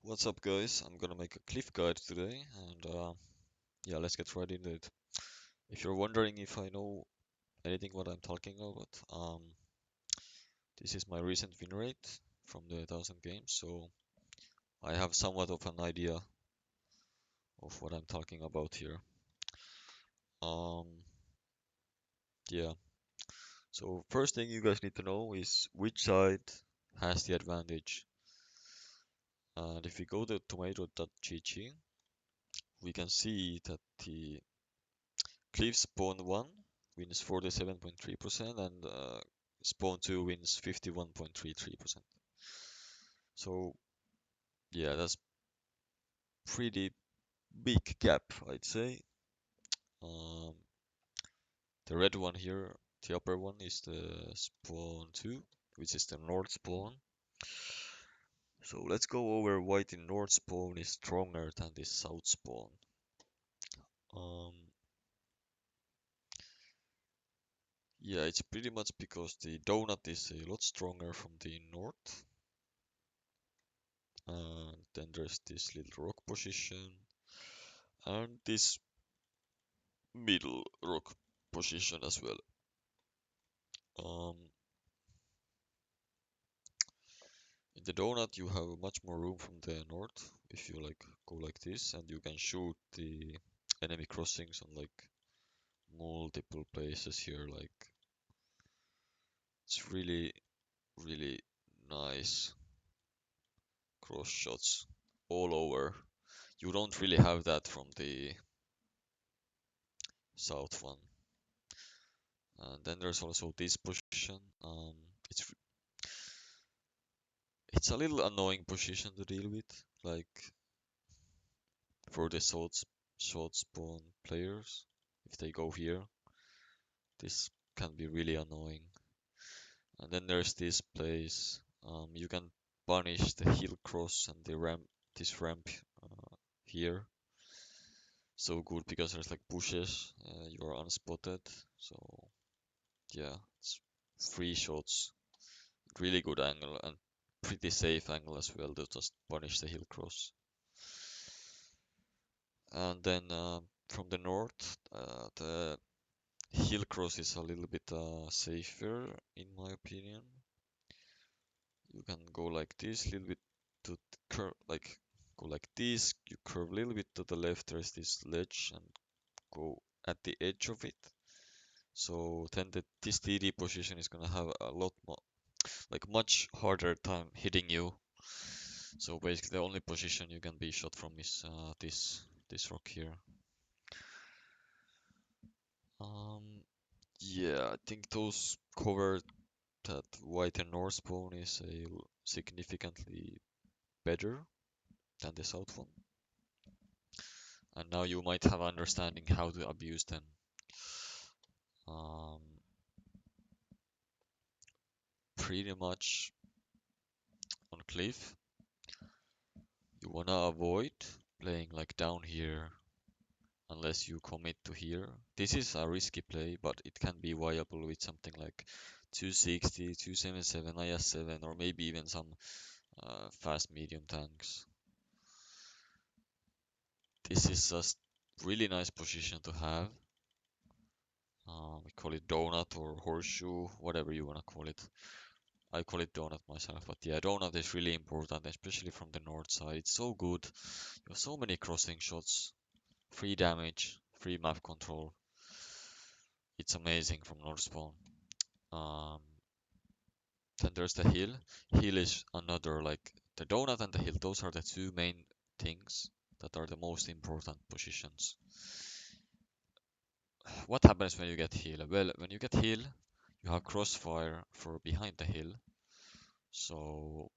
What's up, guys? I'm gonna make a cliff guide today, and yeah, let's get right into it. If you're wondering if I know anything what I'm talking about, this is my recent win rate from the 1000 games, so I have somewhat of an idea of what I'm talking about here. Um, yeah. So first thing you guys need to know is which side has the advantage. And if we go to tomato.gg, we can see that the Cliff Spawn 1 wins 47.3% and Spawn 2 wins 51.33%. So yeah, that's pretty big gap, I'd say. Um, the red one here, the upper one is the Spawn 2, which is the North Spawn. So let's go over why the North Spawn is stronger than the South Spawn. Um, yeah, it's pretty much because the Donut is a lot stronger from the north. And then there's this little rock position and this middle rock position as well. Um, in the donut you have much more room from the north if you like go like this, and you can shoot the enemy crossings on like multiple places here. Like it's really nice cross shots all over. You don't really have that from the south one. And then there's also this position. It's it's a little annoying position to deal with, like for the short spawn players. If they go here, this can be really annoying. And then there's this place. You can punish the hill cross and the ramp, this ramp here. So good because there's like bushes. You are unspotted. So yeah, it's free shots. Really good angle and pretty safe angle as well to just punish the hill cross. And then from the north, the hill cross is a little bit safer in my opinion. You can go like this, little bit to curve, like go like this. You curve a little bit to the left. There's this ledge, and go at the edge of it. So then this TD position is gonna have a lot more, like much harder time hitting you. So basically, the only position you can be shot from is this rock here. Um, yeah, I think those cover that White and North Spawn is significantly better than the South one. And now you might have understanding how to abuse them. Um, pretty much on Cliff, you wanna avoid playing like down here unless you commit to here. This is a risky play, but it can be viable with something like 260, 277, IS-7, or maybe even some fast medium tanks. This is just really nice position to have. We call it donut or horseshoe, whatever you wanna call it. I call it donut myself, but yeah, donut is really important, especially from the north side. It's so good. You have so many crossing shots, free damage, free map control. It's amazing from north spawn. Um, then there's the hill. Hill is another, like the donut and the hill. Those are the two main things that are the most important positions. What happens when you get heal? Well, when you get heal, you have crossfire for behind the hill. So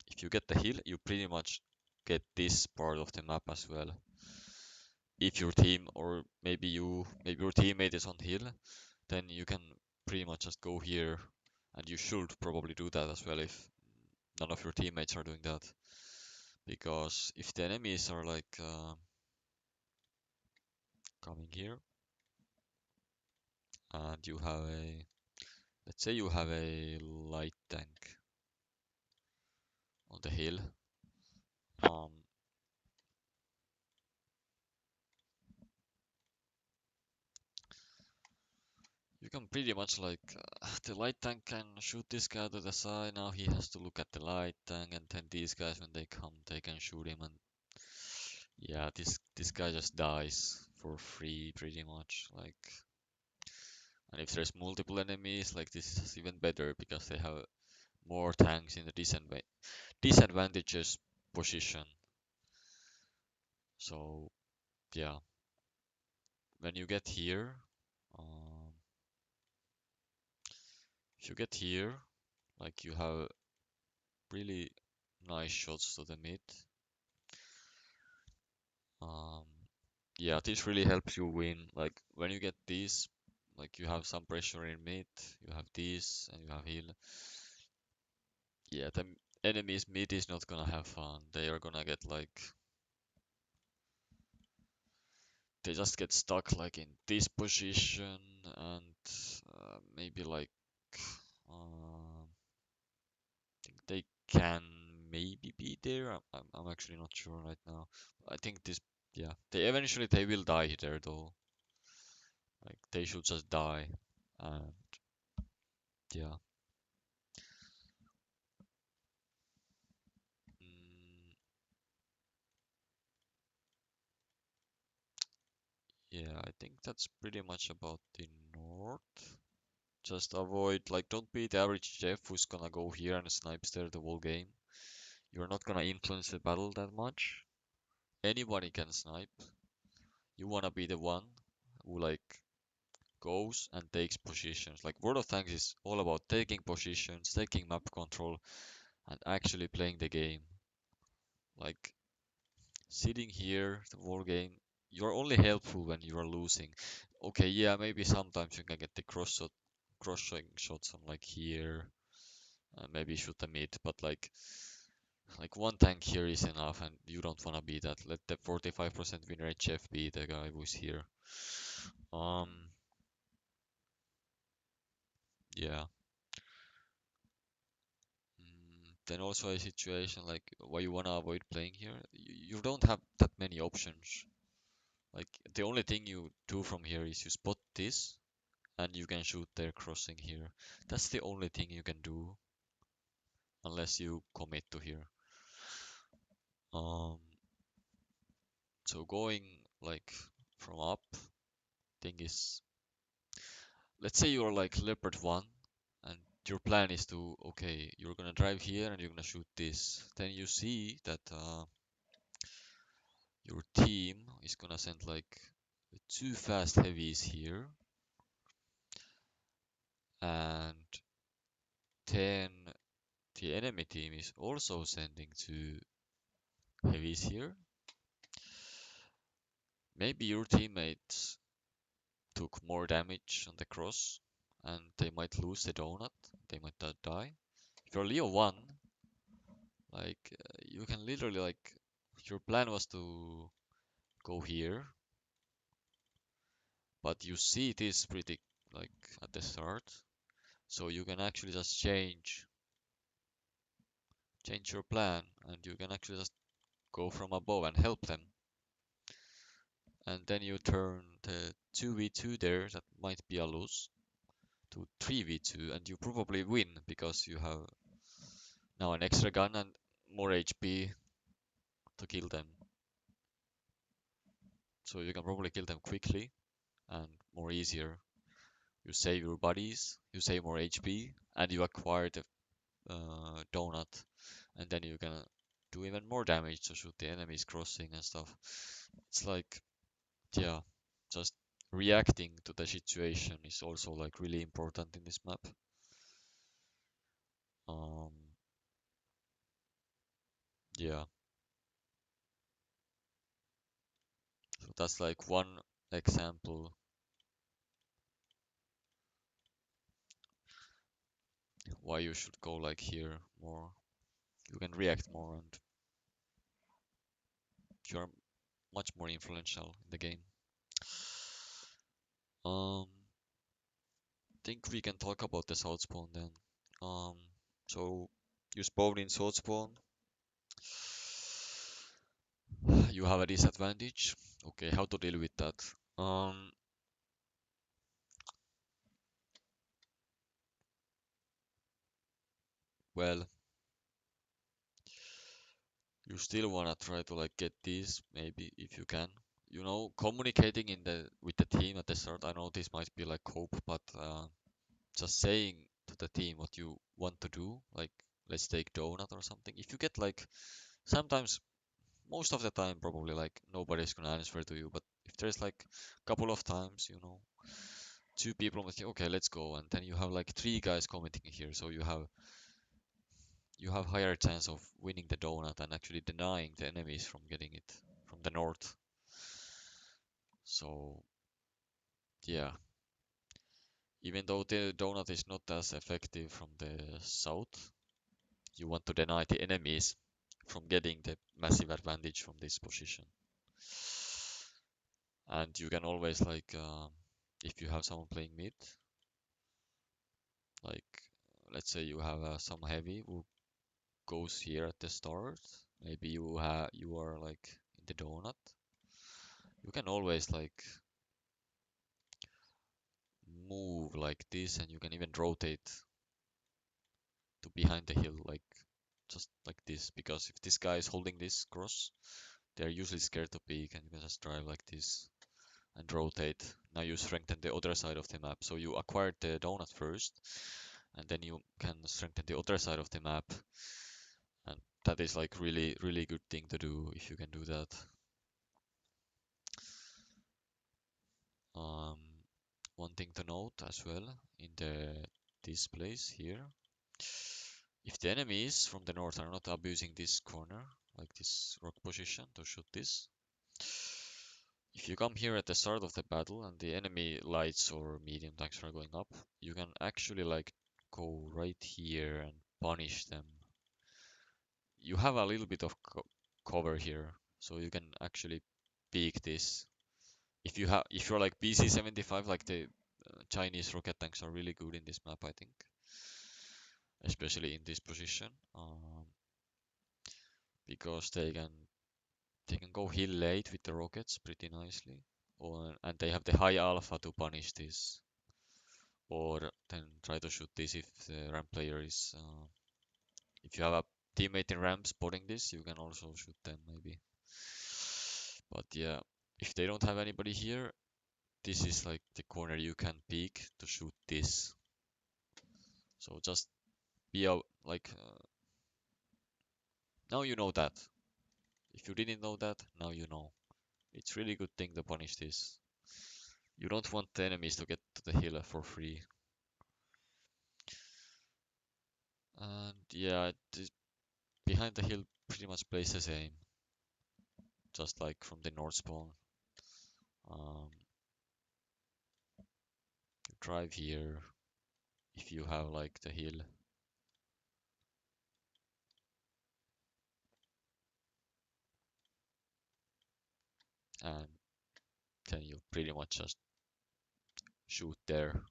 if you get the heal, you pretty much get this part of the map as well. If your team or maybe your teammate is on hill, then you can pretty much just go here, and you should probably do that as well if none of your teammates are doing that. Because if the enemies are like coming here, and you have a, let's say you have a light tank on the hill, become pretty much like the light tank can shoot this guy to the side. Now he has to look at the light tank, and then these guys, when they come, they can shoot him. And yeah, this guy just dies for free, pretty much. Like, and if there's multiple enemies, like this is even better because they have more tanks in the disadvantageous position. So yeah, when you get here, um, if you get here, like you have really nice shots to the mid. Um, yeah, this really helps you win. Like when you get these, like you have some pressure in mid, you have this, and you have heal. Yeah, the enemies mid is not gonna have fun. They are gonna get like they just get stuck like in this position and maybe like um, think they can maybe be there. I'm actually not sure right now. I think this, yeah, they will die there though. Like they should just die. And yeah, mm, yeah, I think that's pretty much about the north. Just avoid, like, don't be the average chef who's gonna go here and snipes there the whole game. You're not gonna influence the battle that much. Anybody can snipe. You wanna be the one who like goes and takes positions. Like World of Tanks is all about taking positions, taking map control, and actually playing the game. Like sitting here the whole game, you're only helpful when you are losing. Okay, yeah, maybe sometimes you can get the cross-shot shots on like here, maybe shoot the mid, but like one tank here is enough, and you don't wanna be that. Let the 45% win rate chef be the guy who's here. Um, yeah. Then also a situation like why you wanna avoid playing here. You don't have that many options. Like the only thing you do from here is you spot this and you can shoot their crossing here. That's the only thing you can do unless you commit to here. Um, so going like from up, thing is, let's say you're like Leopard 1 and your plan is to, okay, you're gonna drive here and you're gonna shoot this. Then you see that your team is gonna send like two fast heavies here, and then the enemy team is also sending two heavies here. Maybe your teammates took more damage on the cross and they might lose the donut, they might not die. If you're Leo 1, like you can literally like your plan was to go here, but you see this pretty like at the start, so you can actually just change your plan and you can actually just go from above and help them. And then you turn the 2v2 there, that might be a lose, to 3v2, and you probably win because you have now an extra gun and more HP to kill them. So you can probably kill them quickly and more easier. You save your bodies, you save more HP, and you acquire the donut, and then you can do even more damage to shoot the enemies crossing and stuff. It's like, yeah, just reacting to the situation is also like really important in this map. Um, yeah, so that's like one example why you should go like here more. You can react more and you're much more influential in the game. Um, think we can talk about the south spawn then. Um, so you spawn in south spawn, you have a disadvantage. Okay, how to deal with that? Um, well, you still wanna try to like get these maybe if you can. You know, communicating in the with the team at the start. I know this might be like cope, but just saying to the team what you want to do, like let's take donut or something. If you get like sometimes, most of the time probably like nobody's gonna answer to you, but if there's like a couple of times, you know, two people will say okay let's go, and then you have like three guys commenting here, so you have higher chance of winning the donut and actually denying the enemies from getting it from the north. So yeah, even though the donut is not as effective from the south, you want to deny the enemies from getting the massive advantage from this position. And you can always like if you have someone playing mid, like let's say you have some heavy who goes here at the start, maybe you are like in the donut, you can always like move like this, and you can even rotate to behind the hill like just like this, because if this guy is holding this cross, they're usually scared to peek, and you can just drive like this and rotate. Now you strengthen the other side of the map. So you acquired the donut first, and then you can strengthen the other side of the map. And that is like really, really good thing to do if you can do that. Um, One thing to note as well in the displays here, if the enemies from the north are not abusing this corner, like this rock position to shoot this, if you come here at the start of the battle and the enemy lights or medium tanks are going up, you can actually like go right here and punish them. You have a little bit of cover here, so you can actually peek this. If you're like BC-75, like the Chinese rocket tanks are really good in this map, I think, especially in this position, because they can go hill late with the rockets pretty nicely, and they have the high alpha to punish this, or then try to shoot this if the ramp player is. If you have a teammate in ramp spotting this, you can also shoot them maybe. But yeah, if they don't have anybody here, this is like the corner you can peek to shoot this. So just be out like now you know that. If you didn't know that, now you know. It's really good thing to punish this. You don't want the enemies to get to the hill for free. And yeah, behind the hill pretty much plays the same, just like from the north spawn. Um, you drive here if you have like the hill, and then you pretty much just shoot there,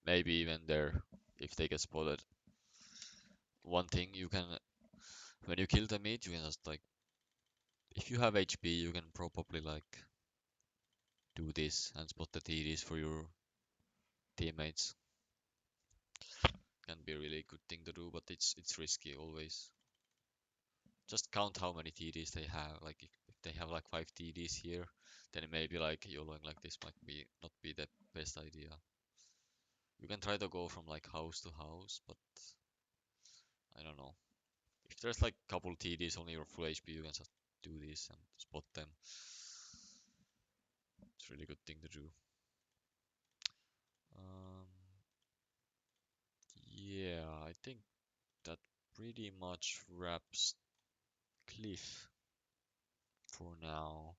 maybe even there if they get spotted. One thing you can, when you kill the meat, you can just like, if you have HP, you can probably like do this and spot the TDs for your teammates. Can be a really good thing to do, but it's risky always. Just count how many TDs they have. Like if they have like 5 TDs here, then maybe like YOLOing like this might be not be the best idea. You can try to go from like house to house, but I don't know. If there's like couple TDs on your full HP, you can just do this and spot them. It's a really good thing to do. Um, yeah, I think that pretty much wraps Cliff for now.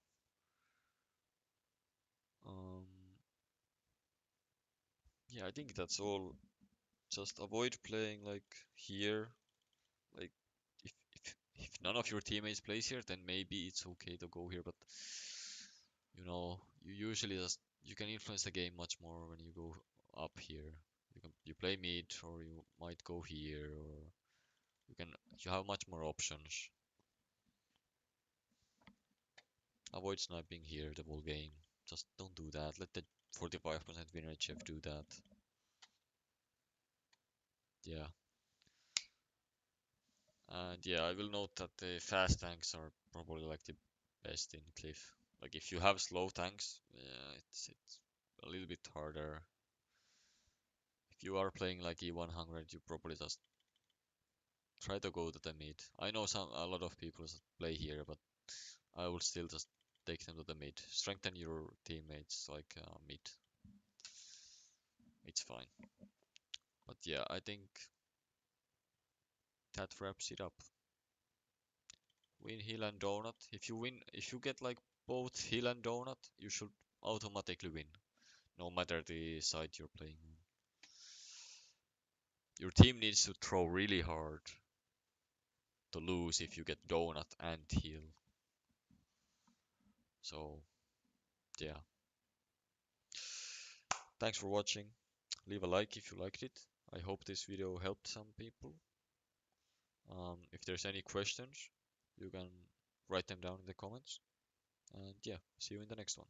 Um, yeah, I think that's all. Just avoid playing like here. Like if none of your teammates plays here, then maybe it's okay to go here. But you usually just you can influence the game much more when you go up here. You play mid, or you might go here, or you have much more options. Avoid sniping here the whole game. Just don't do that. Let the 45% winner chef do that. Yeah. And yeah, I will note that the fast tanks are probably like the best in Cliff. Like if you have slow tanks, yeah, it's a little bit harder. If you are playing like E100, you probably just try to go to the mid. I know a lot of people just play here, but I will still just take them to the mid. Strengthen your teammates like mid. It's fine. But yeah, I think that wraps it up. Win Hill and Donut. If you get like both Hill and Donut, you should automatically win, no matter the side you're playing on. Your team needs to throw really hard to lose if you get Donut and Hill. So yeah, thanks for watching. Leave a like if you liked it. I hope this video helped some people. If there's any questions, you can write them down in the comments. And yeah, see you in the next one.